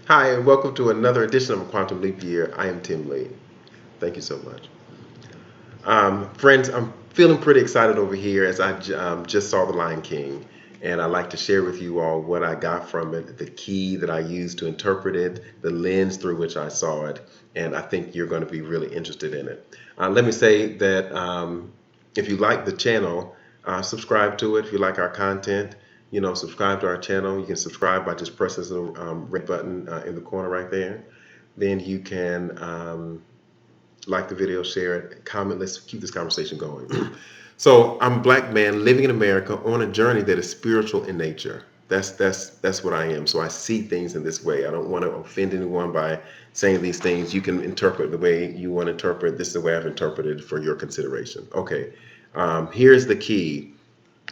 Hi, and welcome to another edition of A Quantum Leap Year. I am Tim Lee. Thank you so much. Friends, I'm feeling pretty excited over here as I just saw The Lion King, and I'd like to share with you all what I got from it, the key that I used to interpret it, the lens through which I saw it, and I think you're going to be really interested in it. Let me say that if you like the channel, subscribe to it. If you like our content, subscribe to our channel. You can subscribe by just pressing the red button in the corner right there. Then you can like the video, share it, comment. Let's keep this conversation going. So I'm a black man living in America on a journey that is spiritual in nature. That's what I am. So I see things in this way. I don't want to offend anyone by saying these things. You can interpret the way you want to interpret. This is the way I've interpreted for your consideration. Okay. Here's the key.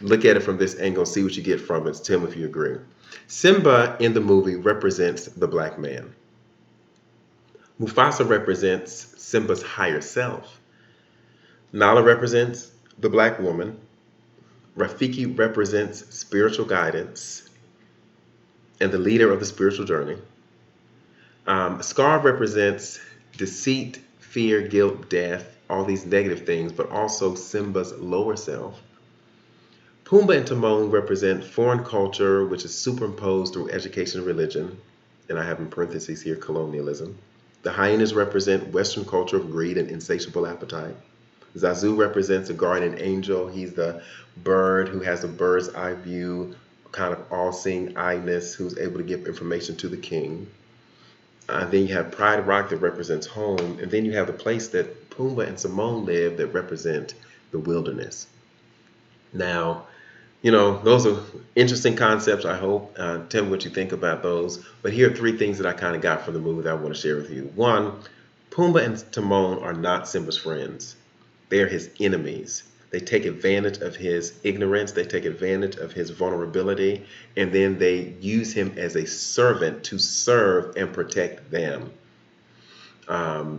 Look at it from this angle. See what you get from it. Tell me if you agree. Simba in the movie represents the black man. Mufasa represents Simba's higher self. Nala represents the black woman. Rafiki represents spiritual guidance and the leader of the spiritual journey. Scar represents deceit, fear, guilt, death, all these negative things, but also Simba's lower self. Pumbaa and Timon represent foreign culture, which is superimposed through education and religion. And I have in parentheses here colonialism. The hyenas represent Western culture of greed and insatiable appetite. Zazu represents a guardian angel. He's the bird who has a bird's eye view, kind of all-seeing eyeness, who's able to give information to the king. Then you have Pride Rock that represents home, and then you have the place that Pumbaa and Simone live that represent the wilderness. Now, those are interesting concepts, I hope. Tell me what you think about those. But here are three things that I kind of got from the movie that I want to share with you. One, Pumbaa and Timon are not Simba's friends. They are his enemies. They take advantage of his ignorance, they take advantage of his vulnerability, and then they use him as a servant to serve and protect them.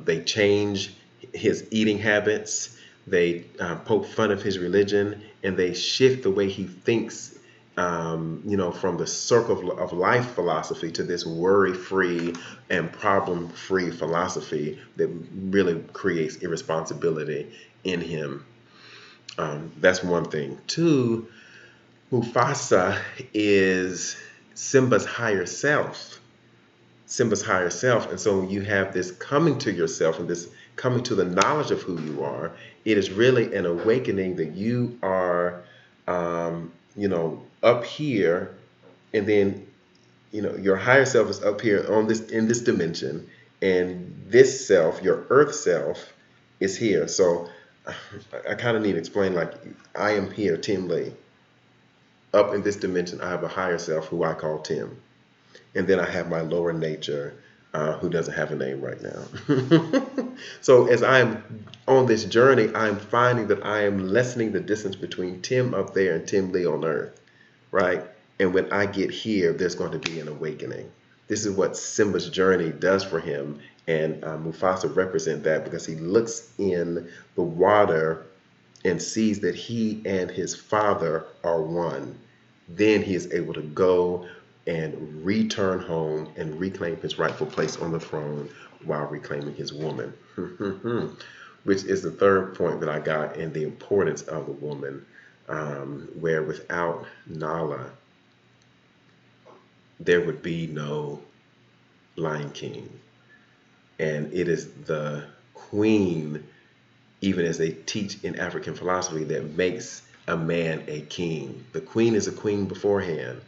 They change his eating habits, they poke fun of his religion, and they shift the way he thinks, from the circle of life philosophy to this worry free and problem free philosophy that really creates irresponsibility in him. That's one thing. Two, Mufasa is Simba's higher self. Simba's higher self. And so when you have this coming to yourself and this coming to the knowledge of who you are, it is really an awakening that you are, up here, and then, your higher self is up here on this in this dimension, and this self, your earth self, is here. So I kind of need to explain, like, I am here, Tim Lee. Up in this dimension, I have a higher self who I call Tim. And then I have my lower nature, who doesn't have a name right now. So as I'm on this journey, I'm finding that I am lessening the distance between Tim up there and Tim Lee on earth, right? And when I get here, there's going to be an awakening. This is what Simba's journey does for him. And Mufasa represents that because he looks in the water and sees that he and his father are one. Then he is able to go and return home and reclaim his rightful place on the throne while reclaiming his woman. Which is the third point that I got in the importance of the woman, where without Nala, there would be no Lion King. And it is the queen, even as they teach in African philosophy, that makes a man a king. The queen is a queen beforehand,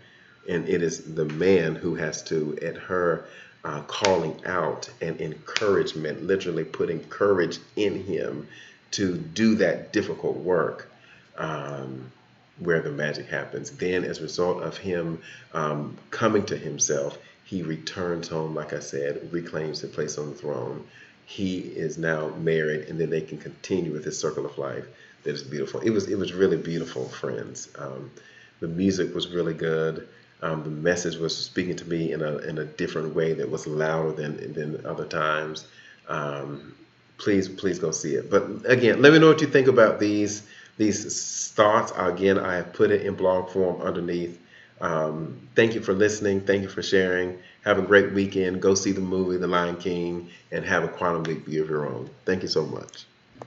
and it is the man who has to, at her calling out and encouragement, literally putting courage in him to do that difficult work, where the magic happens. Then, as a result of him coming to himself, he returns home, like I said, reclaims his place on the throne. He is now married, and then they can continue with his circle of life. That is beautiful. It was really beautiful, friends. The music was really good. The message was speaking to me in a different way that was louder than other times. Please go see it. But again, let me know what you think about these thoughts. Again, I have put it in blog form underneath. Thank you for listening. Thank you for sharing. Have a great weekend. Go see the movie The Lion King and have a quantum leap view of your own. Thank you so much.